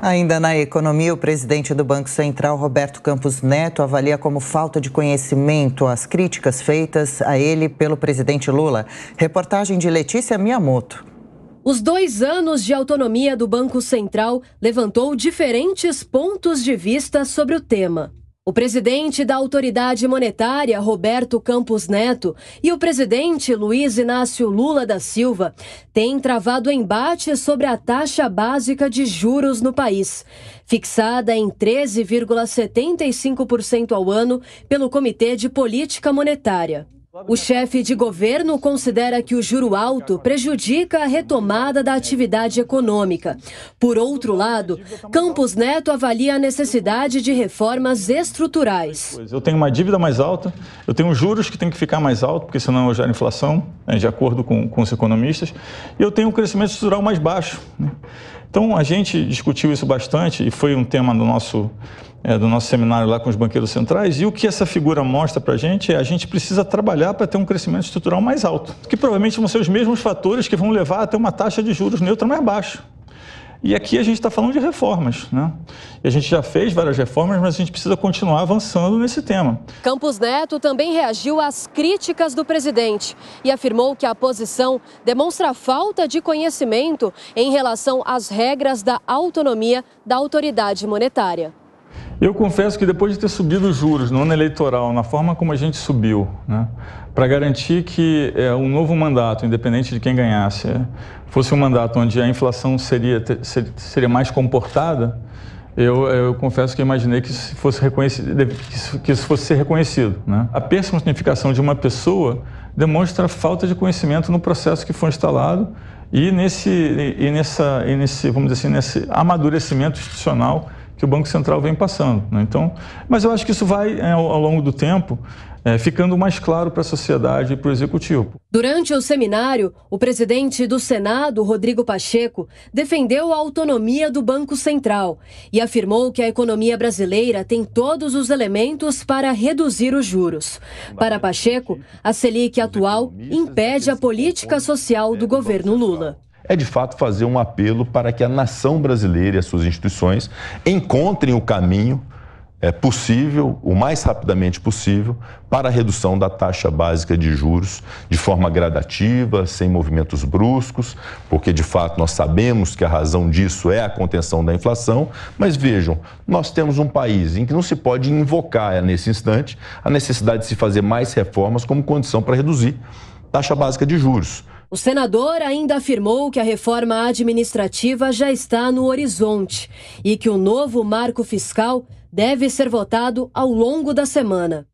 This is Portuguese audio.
Ainda na economia, o presidente do Banco Central, Roberto Campos Neto, avalia como falta de conhecimento as críticas feitas a ele pelo presidente Lula. Reportagem de Letícia Miyamoto. Os 2 anos de autonomia do Banco Central levantou diferentes pontos de vista sobre o tema. O presidente da Autoridade Monetária, Roberto Campos Neto, e o presidente Luiz Inácio Lula da Silva têm travado embate sobre a taxa básica de juros no país, fixada em 13,75% ao ano pelo Comitê de Política Monetária. O chefe de governo considera que o juro alto prejudica a retomada da atividade econômica. Por outro lado, Campos Neto avalia a necessidade de reformas estruturais. Eu tenho uma dívida mais alta, eu tenho juros que tem que ficar mais alto, porque senão eu gero inflação, de acordo com os economistas, e eu tenho um crescimento estrutural mais baixo. Então, a gente discutiu isso bastante e foi um tema do nosso seminário lá com os banqueiros centrais, e o que essa figura mostra para a gente precisa trabalhar para ter um crescimento estrutural mais alto, que provavelmente vão ser os mesmos fatores que vão levar a ter uma taxa de juros neutra mais baixa. E aqui a gente está falando de reformas, né? E a gente já fez várias reformas, mas a gente precisa continuar avançando nesse tema. Campos Neto também reagiu às críticas do presidente e afirmou que a posição demonstra falta de conhecimento em relação às regras da autonomia da autoridade monetária. Eu confesso que depois de ter subido os juros no ano eleitoral, na forma como a gente subiu, né, para garantir que um novo mandato, independente de quem ganhasse, fosse um mandato onde a inflação seria mais comportada, eu confesso que imaginei que isso fosse ser reconhecido. Né? A personificação de uma pessoa demonstra falta de conhecimento no processo que foi instalado e vamos dizer assim, nesse amadurecimento institucional que o Banco Central vem passando. Né? Então, mas eu acho que isso vai, ao longo do tempo, ficando mais claro para a sociedade e para o Executivo. Durante o seminário, o presidente do Senado, Rodrigo Pacheco, defendeu a autonomia do Banco Central e afirmou que a economia brasileira tem todos os elementos para reduzir os juros. Para Pacheco, a Selic atual impede a política social do governo Lula. É de fato fazer um apelo para que a nação brasileira e as suas instituições encontrem o caminho possível, o mais rapidamente possível, para a redução da taxa básica de juros de forma gradativa, sem movimentos bruscos, porque de fato nós sabemos que a razão disso é a contenção da inflação, mas vejam, nós temos um país em que não se pode invocar nesse instante a necessidade de se fazer mais reformas como condição para reduzir a taxa básica de juros. O senador ainda afirmou que a reforma administrativa já está no horizonte e que o novo marco fiscal deve ser votado ao longo da semana.